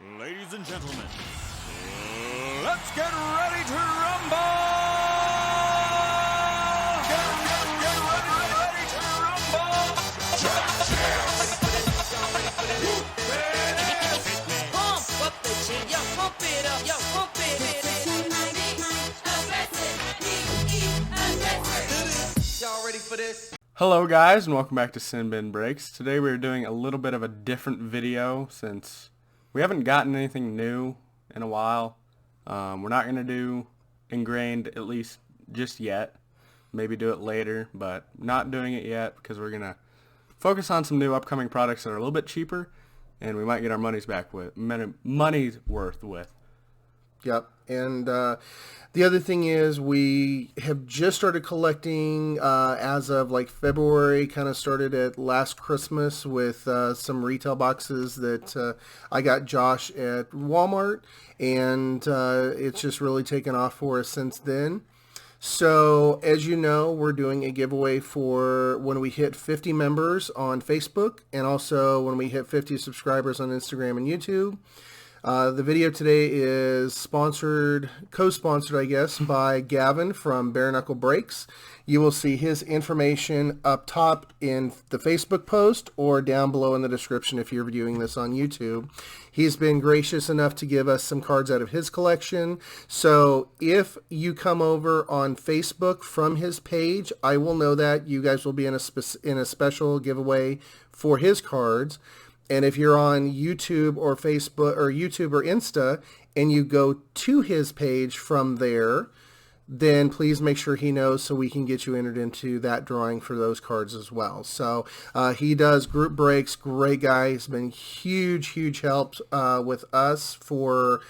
Ladies and gentlemen, let's get ready to rumble! Get ready to rumble! Pump up the jig, yo, pump it up, yo, pump it. Y'all ready for this? Hello guys, and welcome back to Sin Bin Breaks. Today we're doing a little bit of a different video since we haven't gotten anything new in a while. We're not going to do Ingrained, at least just yet. Maybe do it later, but not doing it yet because we're going to focus on some new upcoming products that are a little bit cheaper and we might get our money's worth with. Yep. And the other thing is we have just started collecting as of like February, kind of started at last Christmas with some retail boxes that I got Josh at Walmart, and it's just really taken off for us since then. So as you know, we're doing a giveaway for when we hit 50 members on Facebook and also when we hit 50 subscribers on Instagram and YouTube. The video today is co-sponsored, I guess, by Gavin from Bare Knuckle Breaks. You will see his information up top in the Facebook post or down below in the description if you're viewing this on YouTube. He's been gracious enough to give us some cards out of his collection. So if you come over on Facebook from his page, I will know that you guys will be in a special giveaway for his cards. And if you're on YouTube or Facebook or YouTube or Insta and you go to his page from there, then please make sure he knows so we can get you entered into that drawing for those cards as well. So he does group breaks. Great guy. He's been huge help with us for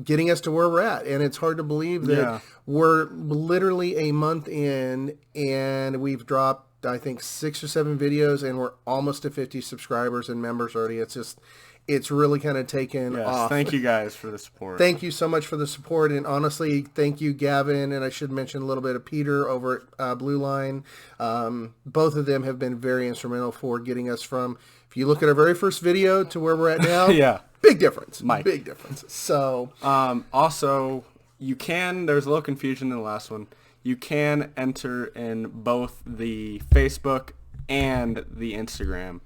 getting us to where we're at. And it's hard to believe that we're literally a month in and we've dropped, I think, 6 or 7 videos, and we're almost to 50 subscribers and members already. It's really kind of taken off. Thank you guys for the support. Thank you so much for the support, and honestly, thank you, Gavin, and I should mention a little bit of Peter over at Blue Line. Both of them have been very instrumental for getting us from, if you look at our very first video to where we're at now, big difference. Big difference. So, also, there's a little confusion in the last one. You can enter in both the Facebook and the Instagram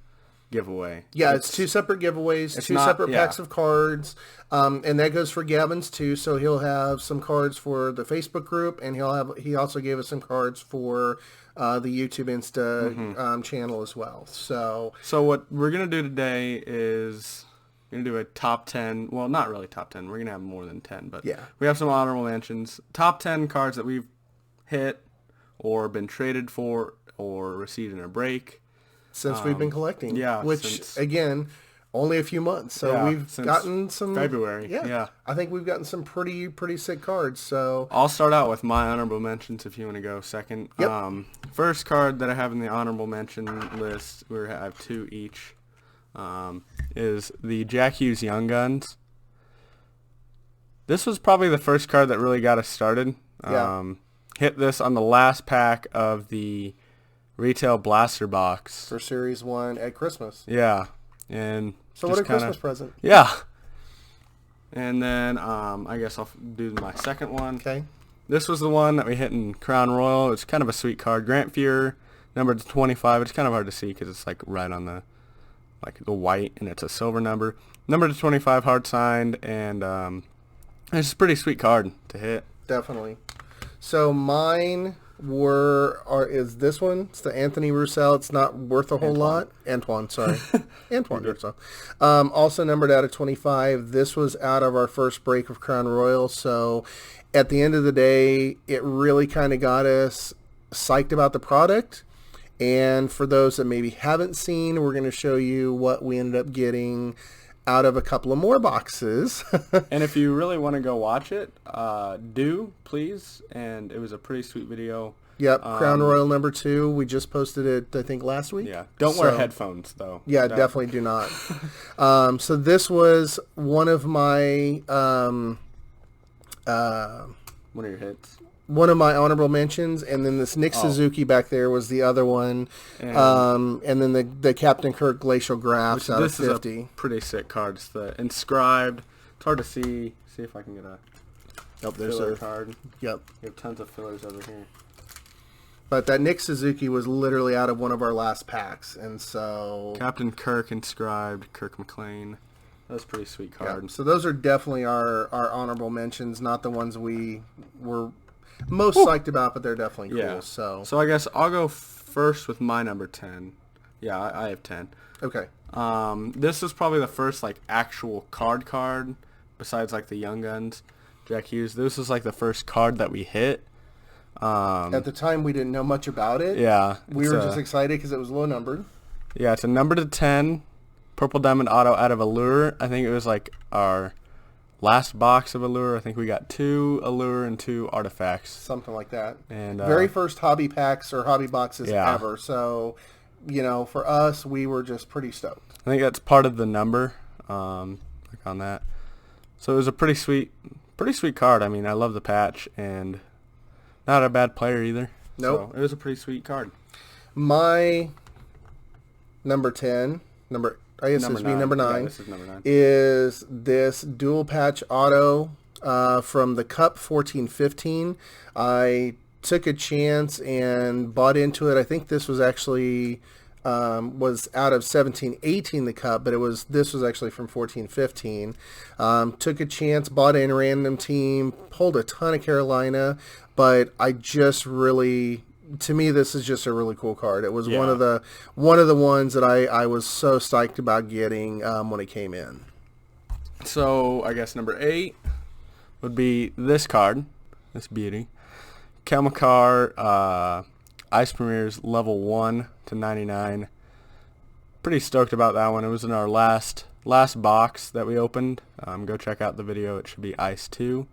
giveaway. Yeah, it's 2 separate giveaways, 2 separate packs of cards, and that goes for Gavin's too. So he'll have some cards for the Facebook group, and he also gave us some cards for the YouTube Insta channel as well. So what we're gonna do today is we're gonna do a top 10. Well, not really top 10. We're gonna have more than 10, but we have some honorable mentions. Top 10 cards that we've hit or been traded for or received in a break since we've been collecting, which again only a few months, so we've gotten some February. I think we've gotten some pretty sick cards. So I'll start out with my honorable mentions if you want to go second. First card that I have in the honorable mention list, we have 2 each, is the Jack Hughes Young Guns. This was probably the first card that really got us started. Hit this on the last pack of the retail blaster box for Series 1 at Christmas. And so what a Christmas present. And then I guess I'll do my second one. Okay. This was the one that we hit in Crown Royal. It's kind of a sweet card. Grant Fuhrer, number 25. It's kind of hard to see because it's like right on the white, and it's a silver number. Number 25, hard signed, and it's a pretty sweet card to hit. Definitely. So mine is this one. It's the Anthony Roussel. It's not worth a whole lot. Antoine, sorry. Antoine Roussel. Also numbered out of 25. This was out of our first break of Crown Royal. So at the end of the day, it really kind of got us psyched about the product. And for those that maybe haven't seen, we're going to show you what we ended up getting out of a couple of more boxes. And if you really want to go watch it, do please. And it was a pretty sweet video. Yep, Crown Royal number 2. We just posted it, I think, last week. Don't wear headphones though. Definitely do not. So this was one of my one of your hits. one of my honorable mentions, and then this Nick Suzuki back there was the other one, and then the Captain Kirk Glacial Graphs out of 50. This is a pretty sick card. It's the Inscribed. It's hard to see. See if I can get a There's filler a card. Yep. We have tons of fillers over here. But that Nick Suzuki was literally out of one of our last packs, and so Captain Kirk Inscribed, Kirk McLean. That was a pretty sweet card. yeah, so those are definitely our honorable mentions, not the ones we were most psyched about, but they're definitely cool. Yeah. So I guess I'll go first with my number 10. Yeah, I have 10. okay. This is probably the first like actual card besides like the Young Guns, Jack Hughes. This was like the first card that we hit. At the time, we didn't know much about it. Yeah. We were just excited because it was low numbered. Yeah, it's a number to 10. Purple Diamond Auto out of Allure. I think it was like our last box of Allure. I think we got 2 Allure and 2 Artifacts. Something like that. And very first hobby packs or hobby boxes Yeah. ever. So, for us, we were just pretty stoked. I think that's part of the number, like on that. So it was a pretty sweet card. I mean, I love the patch and not a bad player either. Nope. So it was a pretty sweet card. My number 10, I guess this would be number 9, Yeah, this is number 9. is this dual patch auto from the Cup 14-15. I took a chance and bought into it. I think this was actually was out of 17-18 the Cup, but this was actually from 14-15. Took a chance, bought in random team, pulled a ton of Carolina, but I just really, to me, this is just a really cool card. It was one of the ones that I was so psyched about getting when it came in. So I guess number 8 would be this card, this beauty, Kelmakar Ice Premiers level 1 to 99. Pretty stoked about that one. It was in our last box that we opened. Go check out the video. It should be Ice 2.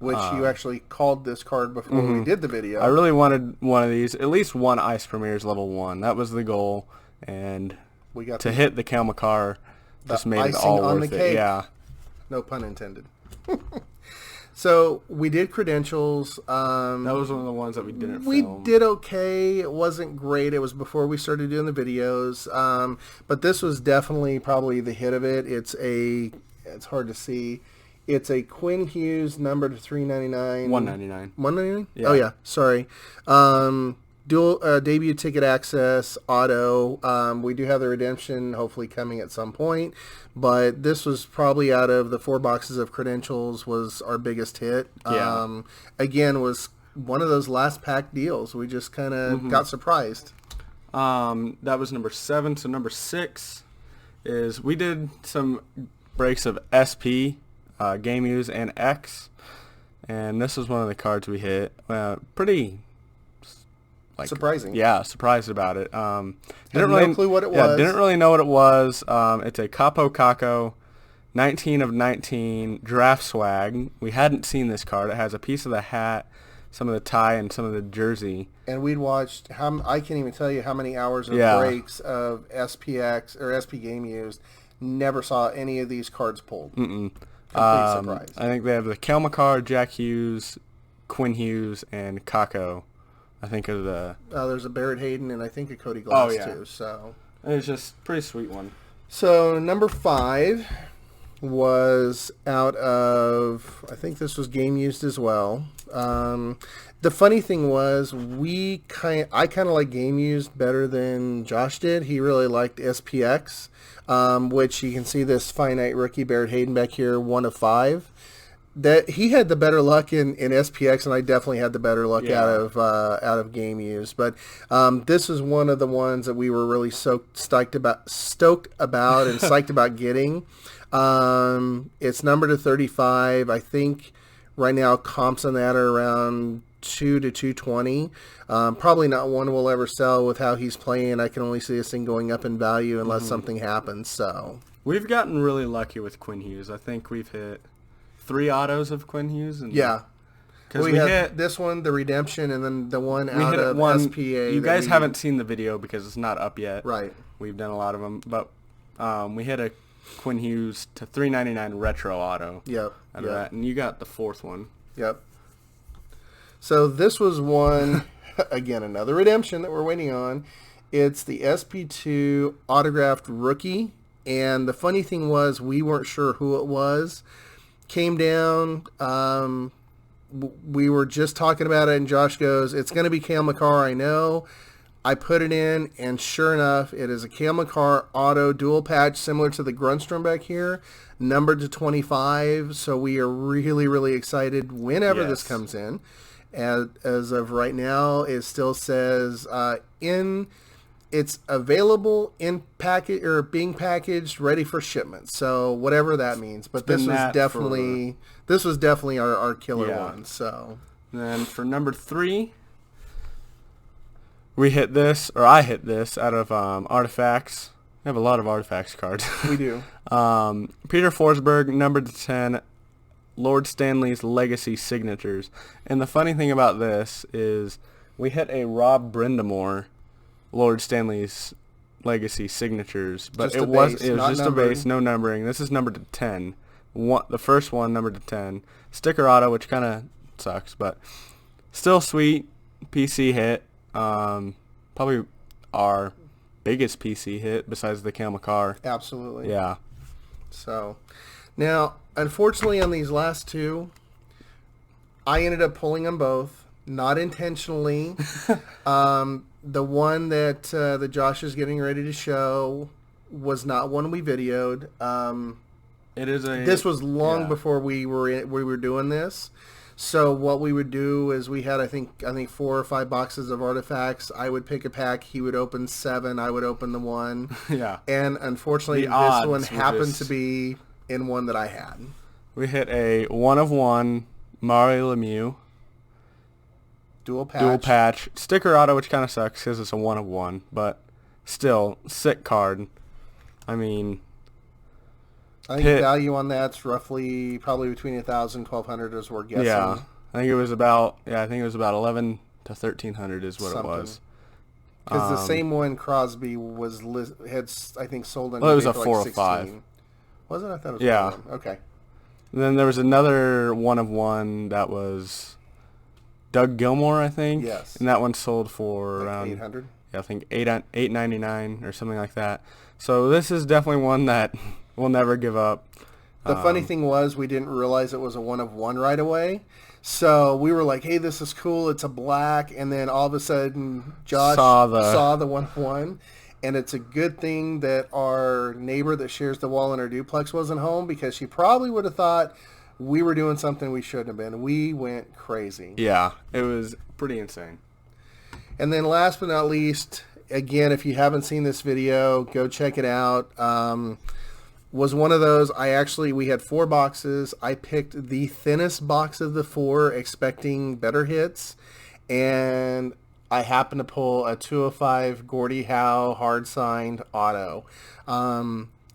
Which you actually called this card before we did the video. I really wanted one of these, at least one Ice Premiers level 1. That was the goal, and We got to hit the Kelmakar just made it all on worth the it. cake. Yeah. No pun intended. So we did credentials. That was one of the ones that we didn't We film. did okay. It wasn't great. It was before we started doing the videos. But this was definitely probably the hit of it. It's hard to see. It's a Quinn Hughes number to 399. 199. 199? Yeah. Oh yeah, sorry. Dual debut ticket access auto. We do have the redemption hopefully coming at some point, but this was probably out of the 4 boxes of credentials was our biggest hit. Yeah. Again, was one of those last pack deals. We just kind of got surprised. That was number 7. So number 6 is we did some breaks of SP, Game Use, and X, and this was one of the cards we hit. Pretty Surprising. Yeah, surprised about it. Didn't no clue what it was. Didn't really know what it was. It's a Capo Caco 19 of 19 draft swag. We hadn't seen this card. It has a piece of the hat, some of the tie, and some of the jersey. And we'd watched I can't even tell you how many hours of Yeah. breaks of SPX or SP Game Used. Never saw any of these cards pulled. Complete surprise. I think they have the Kelmakar, Jack Hughes, Quinn Hughes, and Caco. I think of the. There's a Barrett Hayden and I think a Cody Glass yeah. too. So It's just a pretty sweet one. So number 5 was out of, I think this was Game Used as well. The funny thing was I kind of like Game Used better than Josh did. He really liked SPX, which you can see this finite rookie Barrett Hayden back here, 1 of 5. That he had the better luck in SPX, and I definitely had the better luck out of Game Used. But this was one of the ones that we were really stoked about and psyched about getting. It's numbered to 35. I think right now comps on that are around 2 to 220. Probably not one we'll ever sell with how he's playing. I can only see this thing going up in value unless something happens. So We've gotten really lucky with Quinn Hughes. I think we've hit 3 autos of Quinn Hughes. And yeah. Because We had this one, the redemption, and then the one out of SPA. You guys haven't seen the video because it's not up yet. Right. We've done a lot of them, but we hit a Quinn Hughes to 399 retro auto. Yep. Out of that, and you got the 4th one. Yep. So this was one, again, another redemption that we're waiting on. It's the SP2 autographed rookie. And the funny thing was, we weren't sure who it was. Came down, we were just talking about it, and Josh goes, it's going to be Cale Makar, I know. I put it in, and sure enough, it is a Cale Makar auto dual patch, similar to the Grunstrom back here, numbered to 25. So we are really, really excited whenever this comes in. As of right now, it still says it's available in package or being packaged, ready for shipment. So whatever that means, but this was definitely our killer one. So and then for number 3, we hit this, or I hit this out of Artifacts. We have a lot of Artifacts cards. We do. Peter Forsberg, numbered to 10. Lord Stanley's Legacy Signatures. And the funny thing about this is we hit a Rob Brindamore Lord Stanley's Legacy Signatures, but Just it a was base, just not a numbered. base, no numbering. This is numbered to 10. The first one numbered to 10. Sticker auto, which kind of sucks, but still sweet. PC hit. Probably our biggest PC hit besides the Cale Makar. Absolutely. Yeah. So now, unfortunately, on these last two, I ended up pulling them both, not intentionally. The one that Josh is getting ready to show was not one we videoed. It is a. This was long before we were doing this. So what we would do is we had I think 4 or 5 boxes of Artifacts. I would pick a pack. He would open 7. I would open the 1. Yeah. And unfortunately, The this odds one were happened just- to be in one that I had. We hit a 1 of 1 Mario Lemieux. Dual Dual patch. Sticker auto, which kind of sucks because it's a 1 of 1, but still, sick card. I mean, I think the value on that's probably between 1,000 1,200 is we're guessing. yeah. I think it was about 11 to 1,300 is what Something. it was. Because the same one Crosby had I think sold on Well, it was eBay a for 4 like of 5. 16. Was it? I thought it was Yeah. 1. Okay. Then there was another 1 of 1 that was Doug Gilmore, I think. Yes. And that one sold for Like around 800. I think $8.99 or something like that. So this is definitely one that we'll never give up. The funny thing was we didn't realize it was a 1 of 1 right away. So we were like, hey, this is cool. It's a black. And then all of a sudden Josh saw the 1 of 1. And it's a good thing that our neighbor that shares the wall in our duplex wasn't home, because she probably would have thought we were doing something we shouldn't have been. We went crazy. Yeah, it was pretty insane. And then last but not least, again, if you haven't seen this video, go check it out. Was one of those, we had 4 boxes. I picked the thinnest box of the 4, expecting better hits. And I happened to pull a 205 Gordie Howe hard signed auto.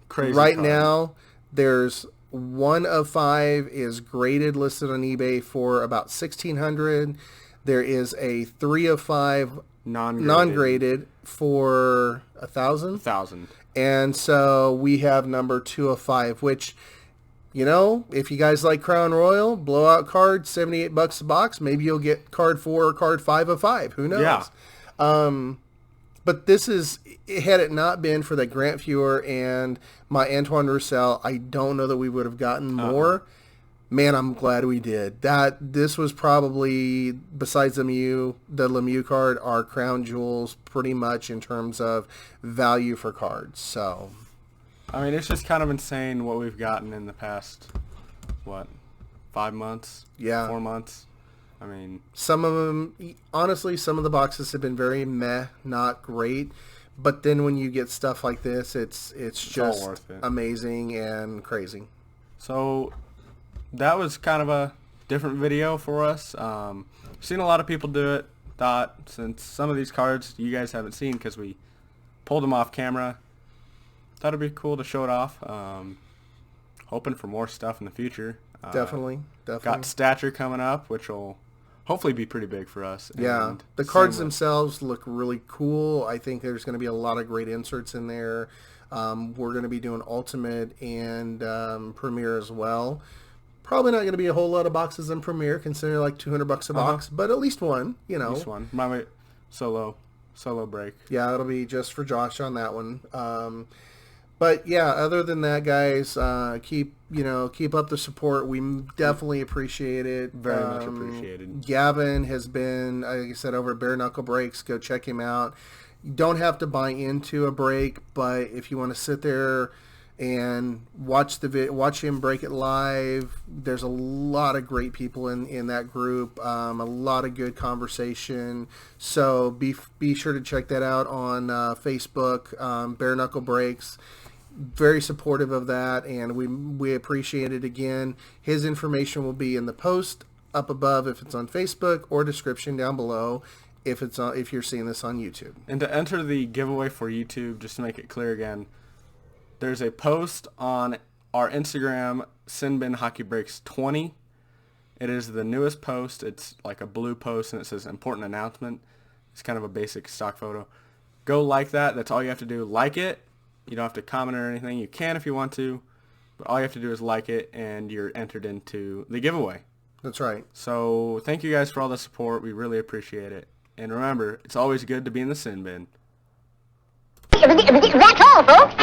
Crazy right card. now, there's 1 of 5 is graded, listed on eBay for about $1,600. There is a 3 of 5 non-graded for $1,000. 1,000. And so we have number 2 of 5, which, you know, if you guys like Crown Royal, blowout card, $78 a box. Maybe you'll get card 4 or card 5 of 5. Who knows? Yeah. But this is, had it not been for that Grant Fuhr and my Antoine Roussel, I don't know that we would have gotten more. Man, I'm glad we did. This was probably, besides the Lemieux card, our crown jewels pretty much in terms of value for cards. So, I mean, it's just kind of insane what we've gotten in the past, 5 months? Yeah. 4 months? I mean, some of them, honestly, some of the boxes have been very meh, not great. But then when you get stuff like this, it's just all worth it. amazing and crazy. so that was kind of a different video for us. Seen a lot of people do it. Thought, since some of these cards you guys haven't seen because we pulled them off camera, thought it'd be cool to show it off. Hoping for more stuff in the future. Definitely. Got Stature coming up, which will hopefully be pretty big for us. Yeah, And the cards same with- themselves look really cool. I think there's going to be a lot of great inserts in there. We're going to be doing Ultimate and Premier as well. Probably not going to be a whole lot of boxes in Premiere, considering like $200 a box, but at least one, you know. At least one. My solo break. Yeah, it'll be just for Josh on that one. But yeah, other than that, guys, keep up the support. We definitely appreciate it. Very much appreciated. Gavin has been, like I said, over at Bare Knuckle Breaks. Go check him out. You don't have to buy into a break, but if you want to sit there and watch him break it live, there's a lot of great people in that group. A lot of good conversation. So be sure to check that out on Facebook. Bare Knuckle Breaks. Very supportive of that, and we appreciate it. Again, his information will be in the post up above if it's on Facebook, or description down below if you're seeing this on YouTube. And to enter the giveaway for YouTube, just to make it clear again, there's a post on our Instagram, Sinbin Hockey Breaks 20. It is the newest post. It's like a blue post, and it says important announcement. It's kind of a basic stock photo. Go like that. That's all you have to do. Like it. You don't have to comment or anything. You can if you want to, but all you have to do is like it, and you're entered into the giveaway. That's right. So thank you guys for all the support. We really appreciate it. And remember, it's always good to be in the sin bin. That's all, folks.